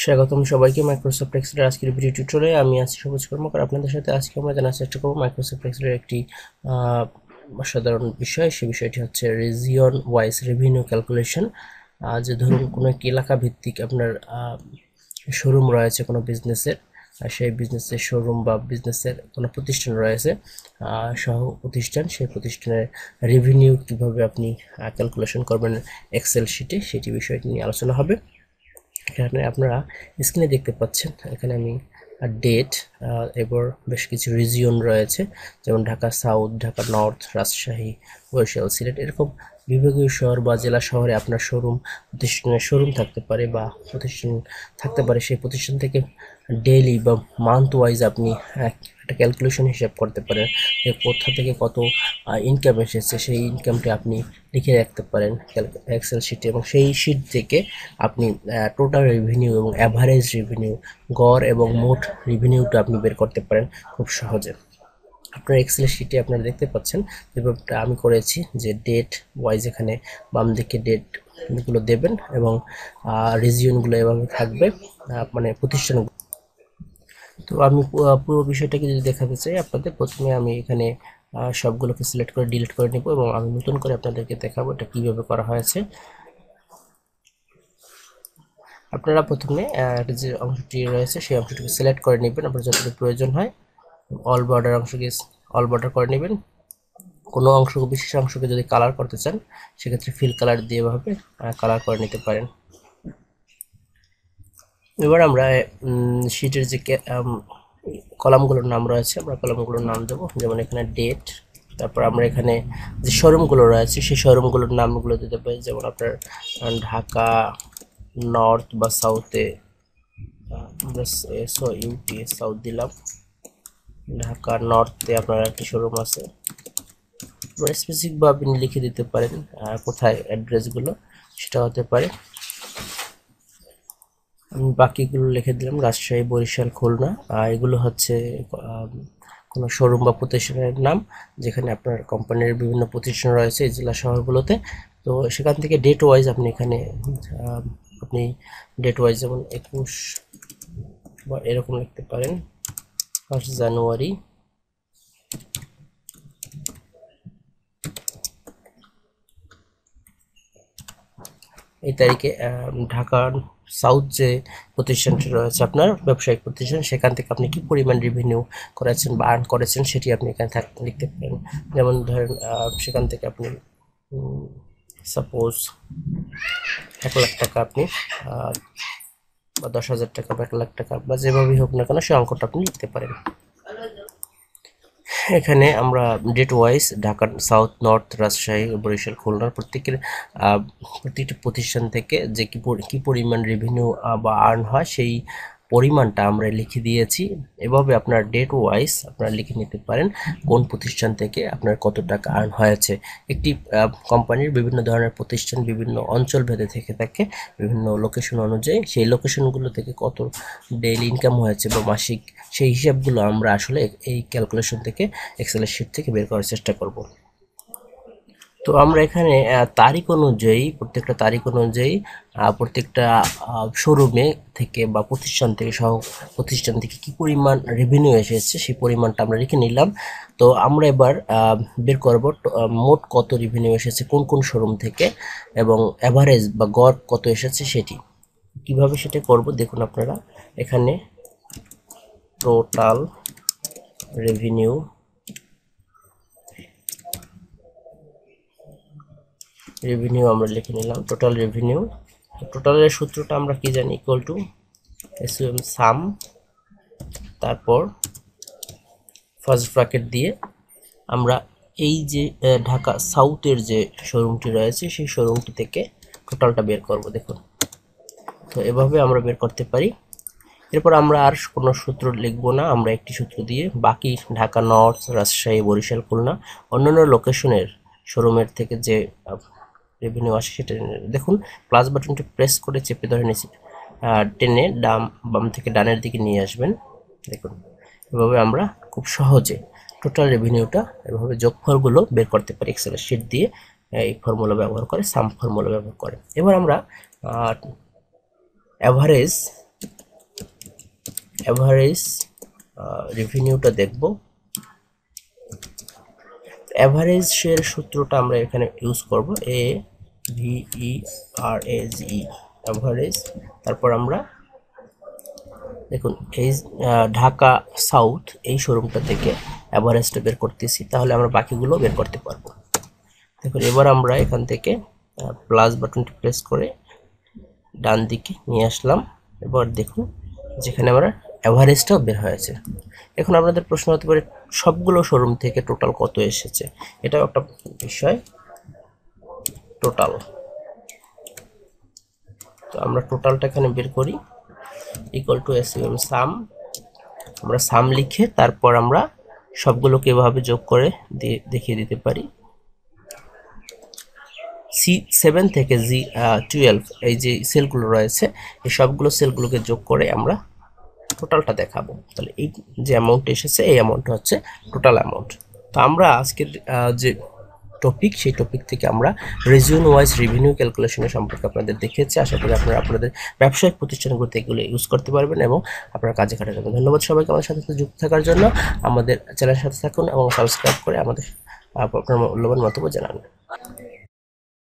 স্বাগতম সবাইকে মাইক্রোসফট এক্সেলের আজকের ভিডিও টিউটোরিয়ালে। আমি আছি সবুজ কর্মকার। আপনাদের সাথে আজকে আমরা জানার চেষ্টা করব মাইক্রোসফট এক্সেলের একটি সাধারণ বিষয়। সেই বিষয়টি হচ্ছে রিজিয়ন ওয়াইজ রেভিনিউ ক্যালকুলেশন। যে ধরুন কোনো একটি এলাকা ভিত্তিক আপনার শোরুম রয়েছে কোনো বিজনেসের, সেই বিজনেসের শোরুম বা বিজনেসের কোনো প্রতিষ্ঠান রয়েছে, সহ প্রতিষ্ঠান, সেই প্রতিষ্ঠানের রেভিনিউ কীভাবে আপনি ক্যালকুলেশন করবেন এক্সেল শিটে, সেটি বিষয়টি নিয়ে আলোচনা হবে। এখানে আপনারা স্ক্রিনে দেখতে পাচ্ছেন, এখানে আমি ডেট এবার বেশ কিছু রিজিয়ন রয়েছে, যেমন ঢাকা সাউথ, ঢাকা নর্থ, রাজশাহী, বরিশাল, সিলেট, এরকম বিভাগীয় শহর বা জেলা শহরে আপনার শোরুম প্রতিষ্ঠানের শোরুম থাকতে পারে বা প্রতিষ্ঠান থাকতে পারে। সেই প্রতিষ্ঠান থেকে ডেইলি বা মান্থ ওয়াইজ আপনি একটা ক্যালকুলেশন হিসাব করতে পারেন যে কোথা থেকে কত ইনকাম এসেছে, সেই ইনকামটি আপনি লিখে রাখতে পারেন এক্সেল শিটে, এবং সেই শিট থেকে আপনি টোটাল রেভিনিউ এবং অ্যাভারেজ রেভিনিউ, গড় এবং মোট রেভিনিউটা আপনি বের করতে পারেন খুব সহজে। আপনার এক্সেল শিটে আপনারা দেখতে পাচ্ছেন যেভাবে আমি করেছি, যে ডেট ওয়াইজ এখানে বাম দিকে ডেটগুলো দেবেন এবং রিজিয়নগুলো এভাবে থাকবে, মানে প্রতিষ্ঠান। তো আমি পুরো বিষয়টাকে যদি দেখাতে চাই আপনাদের, প্রথমে আমি এখানে সবগুলোকে সিলেক্ট করে ডিলিট করে নেব এবং আমি নতুন করে আপনাদেরকে দেখাবো এটা কিভাবে করা হয়েছে। আপনারা প্রথমে যে অংশটি রয়েছে সেই অংশটিকে সিলেক্ট করে নেবেন, আপনার যতটুকু প্রয়োজন হয়। অল বর্ডার অংশকে অল বর্ডার করে নেবেন। কোনো অংশকে, বিশেষ অংশকে যদি কালার করতে চান সেক্ষেত্রে ফিল কালার দিয়ে এভাবে কালার করে নিতে পারেন। এবার আমরা শিটের যে কলামগুলোর নাম রয়েছে, আমরা কলামগুলোর নাম দেবো, যেমন এখানে ডেট, তারপর আমরা এখানে যে শোরুমগুলো রয়েছে সেই শোরুমগুলোর নামগুলো দিতে পারি, যেমন আপনার ঢাকা নর্থ বা সাউথে ইউটি সাউথ দিলাম, ঢাকা নর্থে আপনার একটি শোরুম আছে। স্পেসিফিকভাবে আপনি লিখে দিতে পারেন কোথায় অ্যাড্রেসগুলো, সেটা হতে পারে। আমি বাকিগুলো লিখে দিলাম রাজশাহী, বরিশাল, খুলনা। এগুলো হচ্ছে কোনো শোরুম বা প্রতিষ্ঠানের নাম, যেখানে আপনার কোম্পানির বিভিন্ন প্রতিষ্ঠান রয়েছে এই জেলা শহরগুলোতে। তো সেখান থেকে ডেট ওয়াইজ আপনি এখানে আপনি ডেট ওয়াইজ যেমন 21 বা এরকম লিখতে পারেন, 1 জানুয়ারি, এই তারিখে ঢাকার সাউথ যে প্রতিষ্ঠানটি রয়েছে আপনার ব্যবসায়িক প্রতিষ্ঠান, সেখান থেকে আপনি কি পরিমাণ রেভিনিউ করেছেন বা আর্ন করেছেন সেটি আপনি এখানে লিখতে পারেন। যেমন ধরেন সেখান থেকে আপনি সাপোজ 1 লাখ টাকা আপনি বা 10,000 টাকা বা 1 লাখ টাকা বা যেভাবেই হোক না কেন সে অঙ্কটা আপনি লিখতে পারেন। এখানে আমরা date wise Dhaka south, north, Rajshahi, Barishal, খুলনার প্রত্যেকটি প্রতিষ্ঠান থেকে যে কি পরিমাণ রেভিনিউ বা আর্ন হয় সেই পরিমাণটা আমরা লিখে দিয়েছি। এভাবে আপনার ডেট ওয়াইজ আপনারা লিখে নিতে পারেন কোন প্রতিষ্ঠান থেকে আপনার কত টাকা আর্ন হয়েছে। একটি কোম্পানির বিভিন্ন ধরনের প্রতিষ্ঠান বিভিন্ন অঞ্চল ভেদে থেকে থাকে, বিভিন্ন লোকেশন অনুযায়ী সেই লোকেশনগুলো থেকে কত ডেইলি ইনকাম হয়েছে বা মাসিক, সেই হিসাবগুলো আমরা আসলে এই ক্যালকুলেশন থেকে এক্সেলের শিট থেকে বের করার চেষ্টা করব। তো আমরা এখানে তারিখ অনুযায়ী, প্রত্যেকটা তারিখ অনুযায়ী প্রত্যেকটা শোরুমে থেকে বা প্রতিষ্ঠান থেকে প্রতিষ্ঠান থেকে কি পরিমাণ রেভিনিউ এসেছে সেই পরিমাণটা আমরা রেখে নিলাম। তো আমরা এবার বের করব মোট কত রেভিনিউ এসেছে কোন কোন শোরুম থেকে এবং অ্যাভারেজ বা গড় কত এসেছে সেটি। কিভাবে সেটা করব দেখুন আপনারা, এখানে টোটাল রেভিনিউ আমরা লিখে নিলাম। টোটাল রেভিনিউ, টোটালের সূত্রটা আমরা কি জানি, ইকুয়াল টু এসইউএম সাম, তারপর ফার্স্ট ব্র্যাকেট দিয়ে আমরা এই যে ঢাকা সাউথের যে শোরুমটি রয়েছে সেই শোরুমটি থেকে টোটালটা বের করব। দেখুন, তো এভাবে আমরা বের করতে পারি। এরপর আমরা আর কোনো সূত্র লিখব না, আমরা একটি সূত্র দিয়ে বাকি ঢাকা নর্থ, রাজশাহী, বরিশাল, খুলনা অন্যান্য লোকেশনের শোরুমের থেকে যে রেভিনিউ আসে সেটা দেখুন। প্লাস বাটনটি প্রেস করে চেপে ধরে নিচে টেনে বাম থেকে ডানের দিকে নিয়ে আসবেন। দেখুন, এভাবে আমরা খুব সহজে টোটাল রেভিনিউটা এভাবে যোগফলগুলো বের করতে পারি এক্সেল শিট দিয়ে, এই ফর্মুলা ব্যবহার করে, সাম ফর্মুলা ব্যবহার করে। এবার আমরা অ্যাভারেজ অ্যাভারেজ রেভিনিউটা দেখব। অ্যাভারেজের সূত্রটা আমরা এখানে ইউজ করব, AVERAGE, অ্যাভারেজ। তারপর আমরা দেখুন এই ঢাকা সাউথ এই শোরুমটা থেকে অ্যাভারেজটা বের করতেছি, তাহলে আমরা বাকিগুলো বের করতে পারবো। দেখুন এবার আমরা এখান থেকে প্লাস বাটনটি প্রেস করে ডান দিকে নিয়ে আসলাম। এবার দেখুন যেখানে আমরা অ্যাভারেজটাও বের হয়েছে। এখন আপনাদের প্রশ্ন হতে পারে সবগুলো শোরুম থেকে টোটাল কত এসেছে, এটাও একটা বিষয়। টোটাল, তো আমরা টোটালটা এখানে বের করি, ইকুয়াল টু SUM সাম। আমরা সাম লিখে তারপর আমরা সবগুলোকে এভাবে যোগ করে দেখিয়ে দিতে পারি। C7 থেকে G12 এই যে সেলগুলো রয়েছে, এই সবগুলো সেলগুলোকে যোগ করে আমরা টোটালটা দেখাবো। তাহলে এই যে অ্যামাউন্ট এসেছে এই অ্যামাউন্টটা হচ্ছে টোটাল অ্যামাউন্ট। তো আমরা আজকের যে টপিক, সেই টপিক থেকে আমরা রিজিওন ওয়াইজ রেভিনিউ ক্যালকুলেশনের সম্পর্কে আপনাদের দেখিয়েছি। আশা করি আপনারা আপনাদের ব্যবসায়িক প্রতিষ্ঠানগুলোতে এগুলো ইউজ করতে পারবেন এবং আপনারা কাজে খাটাবেন। ধন্যবাদ সবাইকে আমাদের সাথে যুক্ত থাকার জন্য। আমাদের চ্যানেলের সাথে থাকুন এবং সাবস্ক্রাইব করে আমাদের আপনার মূল্যবান মন্তব্য জানান।